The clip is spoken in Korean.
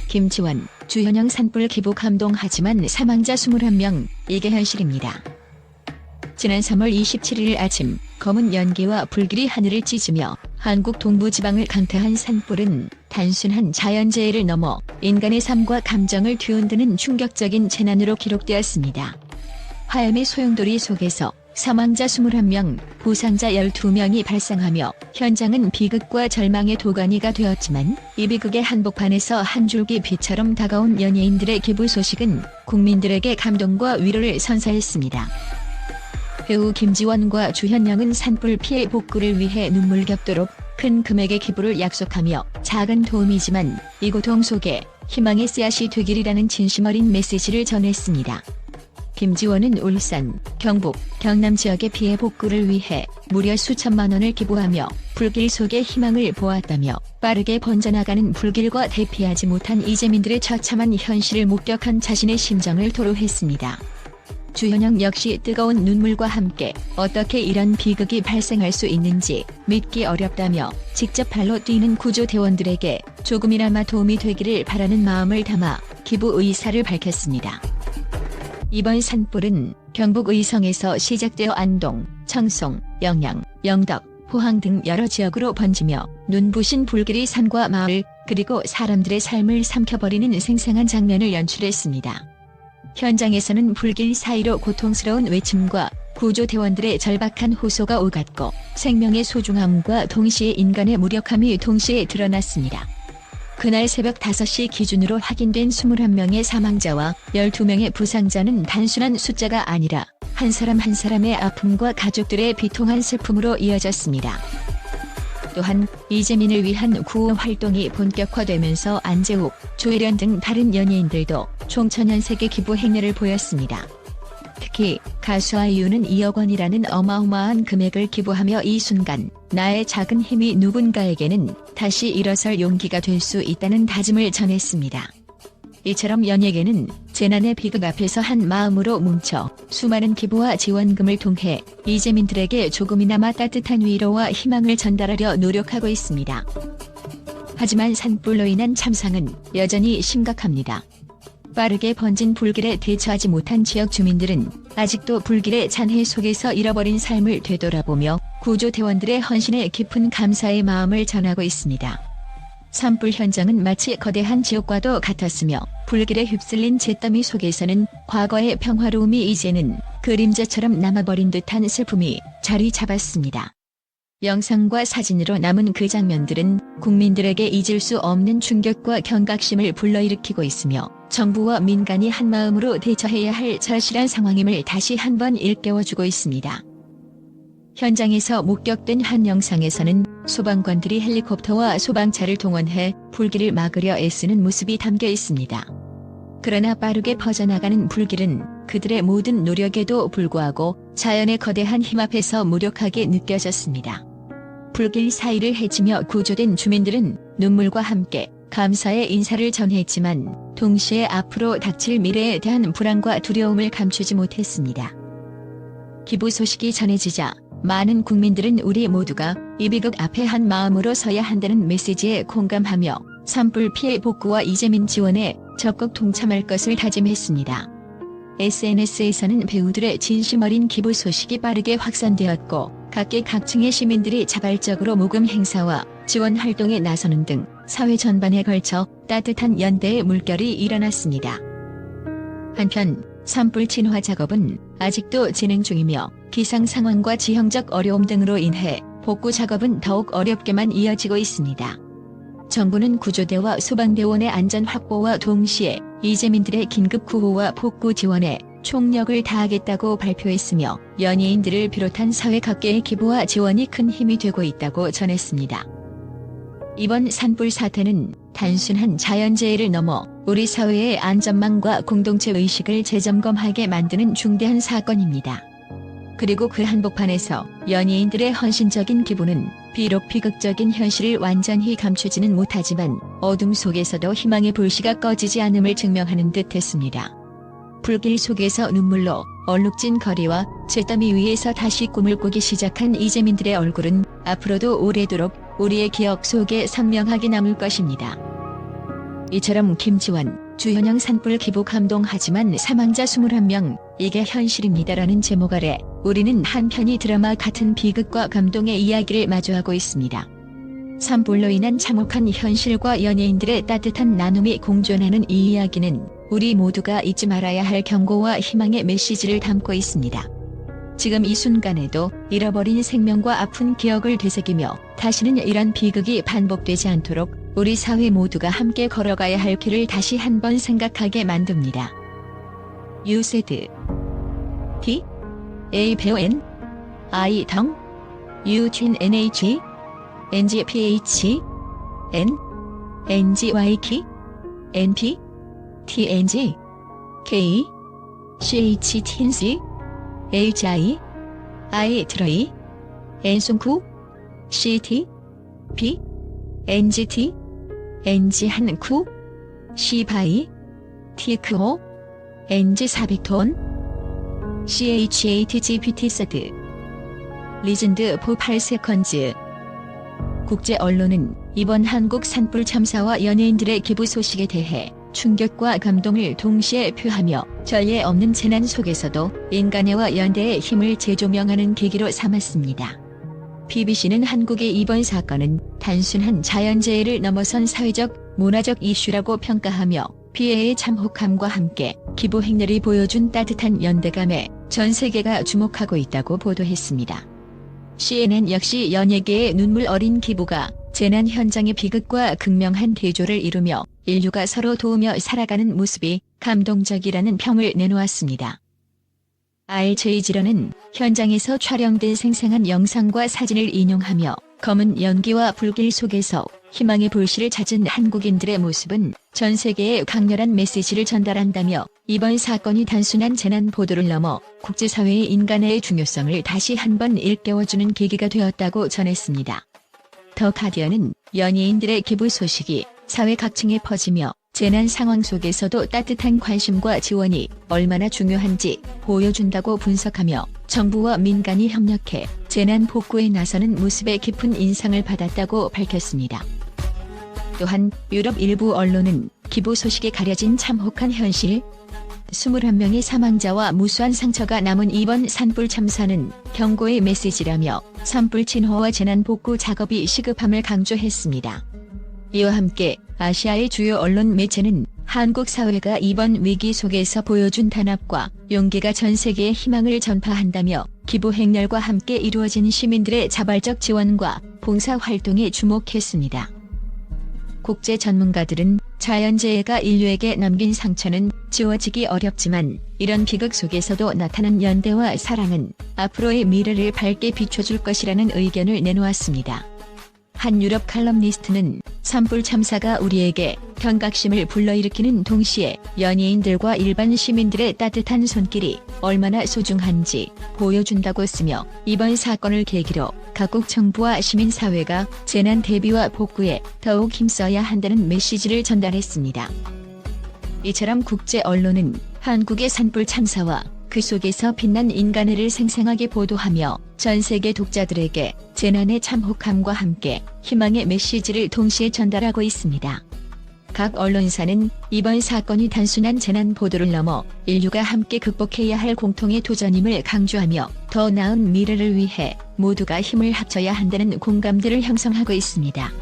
김지원, 주현영 산불 기부 감동하지만 사망자 21명, 이게 현실입니다. 지난 3월 27일 아침 검은 연기와 불길이 하늘을 찢으며 한국 동부지방을 강타한 산불은 단순한 자연재해를 넘어 인간의 삶과 감정을 뒤흔드는 충격적인 재난으로 기록되었습니다. 화염의 소용돌이 속에서 사망자 21명, 부상자 12명이 발생하며 현장은 비극과 절망의 도가니가 되었지만 이 비극의 한복판에서 한 줄기 빛처럼 다가온 연예인들의 기부 소식은 국민들에게 감동과 위로를 선사했습니다. 배우 김지원과 주현영은 산불 피해 복구를 위해 눈물겹도록 큰 금액의 기부를 약속하며 작은 도움이지만 이 고통 속에 희망의 씨앗이 되기리라는 진심 어린 메시지를 전했습니다. 김지원은 울산, 경북, 경남 지역의 피해 복구를 위해 무려 수천만 원을 기부하며 불길 속에 희망을 보았다며 빠르게 번져나가는 불길과 대피하지 못한 이재민들의 처참한 현실을 목격한 자신의 심정을 토로했습니다. 주현영 역시 뜨거운 눈물과 함께 어떻게 이런 비극이 발생할 수 있는지 믿기 어렵다며 직접 발로 뛰는 구조대원들에게 조금이나마 도움이 되기를 바라는 마음을 담아 기부 의사를 밝혔습니다. 이번 산불은 경북 의성에서 시작되어 안동, 청송, 영양, 영덕, 포항 등 여러 지역으로 번지며 눈부신 불길이 산과 마을 그리고 사람들의 삶을 삼켜버리는 생생한 장면을 연출했습니다. 현장에서는 불길 사이로 고통스러운 외침과 구조대원들의 절박한 호소가 오갔고 생명의 소중함과 동시에 인간의 무력함이 동시에 드러났습니다. 그날 새벽 5시 기준으로 확인된 21명의 사망자와 12명의 부상자는 단순한 숫자가 아니라 한 사람 한 사람의 아픔과 가족들의 비통한 슬픔으로 이어졌습니다. 또한 이재민을 위한 구호 활동이 본격화되면서 안재욱, 조혜련 등 다른 연예인들도 총 1,000원씩의 기부 행렬을 보였습니다. 특히 가수 아이유는 2억 원이라는 어마어마한 금액을 기부하며 이 순간 나의 작은 힘이 누군가에게는 다시 일어설 용기가 될 수 있다는 다짐을 전했습니다. 이처럼 연예계는 재난의 비극 앞에서 한 마음으로 뭉쳐 수많은 기부와 지원금을 통해 이재민들에게 조금이나마 따뜻한 위로와 희망을 전달하려 노력하고 있습니다. 하지만 산불로 인한 참상은 여전히 심각합니다. 빠르게 번진 불길에 대처하지 못한 지역 주민들은 아직도 불길의 잔해 속에서 잃어버린 삶을 되돌아보며 구조대원들의 헌신에 깊은 감사의 마음을 전하고 있습니다. 산불 현장은 마치 거대한 지옥과도 같았으며 불길에 휩쓸린 잿더미 속에서는 과거의 평화로움이 이제는 그림자처럼 남아버린 듯한 슬픔이 자리 잡았습니다. 영상과 사진으로 남은 그 장면들은 국민들에게 잊을 수 없는 충격과 경각심을 불러일으키고 있으며 정부와 민간이 한마음으로 대처해야 할 절실한 상황임을 다시 한번 일깨워주고 있습니다. 현장에서 목격된 한 영상에서는 소방관들이 헬리콥터와 소방차를 동원해 불길을 막으려 애쓰는 모습이 담겨 있습니다. 그러나 빠르게 퍼져나가는 불길은 그들의 모든 노력에도 불구하고 자연의 거대한 힘 앞에서 무력하게 느껴졌습니다. 불길 사이를 헤치며 구조된 주민들은 눈물과 함께 감사의 인사를 전했지만 동시에 앞으로 닥칠 미래에 대한 불안과 두려움을 감추지 못했습니다. 기부 소식이 전해지자 많은 국민들은 우리 모두가 이 비극 앞에 한 마음으로 서야 한다는 메시지에 공감하며 산불 피해 복구와 이재민 지원에 적극 동참할 것을 다짐했습니다. SNS에서는 배우들의 진심 어린 기부 소식이 빠르게 확산되었고 각계각층의 시민들이 자발적으로 모금 행사와 지원 활동에 나서는 등 사회 전반에 걸쳐 따뜻한 연대의 물결이 일어났습니다. 한편 산불 진화 작업은 아직도 진행 중이며 기상 상황과 지형적 어려움 등으로 인해 복구 작업은 더욱 어렵게만 이어지고 있습니다. 정부는 구조대와 소방대원의 안전 확보와 동시에 이재민들의 긴급 구호와 복구 지원에 총력을 다하겠다고 발표했으며 연예인들을 비롯한 사회 각계의 기부와 지원이 큰 힘이 되고 있다고 전했습니다. 이번 산불 사태는 단순한 자연재해를 넘어 우리 사회의 안전망과 공동체 의식을 재점검하게 만드는 중대한 사건입니다. 그리고 그 한복판에서 연예인들의 헌신적인 기부는 비록 비극적인 현실을 완전히 감추지는 못하지만 어둠 속에서도 희망의 불씨가 꺼지지 않음을 증명하는 듯했습니다. 불길 속에서 눈물로 얼룩진 거리와 잿더미 위에서 다시 꿈을 꾸기 시작한 이재민들의 얼굴은 앞으로도 오래도록 우리의 기억 속에 선명하게 남을 것입니다. 이처럼 김지원, 주현영 산불 기부 감동하지만 사망자 21명, 이게 현실입니다라는 제목 아래 우리는 한편의 드라마 같은 비극과 감동의 이야기를 마주하고 있습니다. 산불로 인한 참혹한 현실과 연예인들의 따뜻한 나눔이 공존하는 이 이야기는 우리 모두가 잊지 말아야 할 경고와 희망의 메시지를 담고 있습니다. 지금 이 순간에도 잃어버린 생명과 아픈 기억을 되새기며 다시는 이런 비극이 반복되지 않도록 우리 사회 모두가 함께 걸어가야 할 길을 다시 한번 생각하게 만듭니다. You said T A 배우 N I 덩 U twin NH NG PH N NG Y 키 NP T NG K CH TNC HI I 트로이 N송쿠 CT P NGT NG 한쿠 시바이 TXO NG 400톤 CHATGPT 세드 리즌드 포 8세컨즈 국제 언론은 이번 한국 산불 참사와 연예인들의 기부 소식에 대해 충격과 감동을 동시에 표하며 전례 없는 재난 속에서도 인간애와 연대의 힘을 재조명하는 계기로 삼았습니다. BBC는 한국의 이번 사건은 단순한 자연재해를 넘어선 사회적, 문화적 이슈라고 평가하며 피해의 참혹함과 함께 기부 행렬이 보여준 따뜻한 연대감에 전 세계가 주목하고 있다고 보도했습니다. CNN 역시 연예계의 눈물 어린 기부가 재난 현장의 비극과 극명한 대조를 이루며 인류가 서로 도우며 살아가는 모습이 감동적이라는 평을 내놓았습니다. RJ지런은 현장에서 촬영된 생생한 영상과 사진을 인용하며 검은 연기와 불길 속에서 희망의 불씨를 찾은 한국인들의 모습은 전 세계에 강렬한 메시지를 전달한다며 이번 사건이 단순한 재난 보도를 넘어 국제사회의 인간의 중요성을 다시 한번 일깨워주는 계기가 되었다고 전했습니다. 더 가디언은 연예인들의 기부 소식이 사회 각층에 퍼지며 재난 상황 속에서도 따뜻한 관심과 지원이 얼마나 중요한지 보여준다고 분석하며 정부와 민간이 협력해 재난 복구에 나서는 모습에 깊은 인상을 받았다고 밝혔습니다. 또한 유럽 일부 언론은 기부 소식에 가려진 참혹한 현실, 21명의 사망자와 무수한 상처가 남은 이번 산불 참사는 경고의 메시지라며 산불 진화와 재난 복구 작업이 시급함을 강조했습니다. 이와 함께 아시아의 주요 언론 매체는 한국 사회가 이번 위기 속에서 보여준 단합과 용기가 전 세계에 희망을 전파한다며 기부 행렬과 함께 이루어진 시민들의 자발적 지원과 봉사 활동에 주목했습니다. 국제 전문가들은 자연재해가 인류에게 남긴 상처는 지워지기 어렵지만 이런 비극 속에서도 나타난 연대와 사랑은 앞으로의 미래를 밝게 비춰줄 것이라는 의견을 내놓았습니다. 한 유럽 칼럼니스트는 산불 참사가 우리에게 경각심을 불러일으키는 동시에 연예인들과 일반 시민들의 따뜻한 손길이 얼마나 소중한지 보여준다고 쓰며 이번 사건을 계기로 각국 정부와 시민사회가 재난 대비와 복구에 더욱 힘써야 한다는 메시지를 전달했습니다. 이처럼 국제 언론은 한국의 산불 참사와 그 속에서 빛난 인간애를 생생하게 보도하며 전 세계 독자들에게 재난의 참혹함과 함께 희망의 메시지를 동시에 전달하고 있습니다. 각 언론사는 이번 사건이 단순한 재난 보도를 넘어 인류가 함께 극복해야 할 공통의 도전임을 강조하며 더 나은 미래를 위해 모두가 힘을 합쳐야 한다는 공감대를 형성하고 있습니다.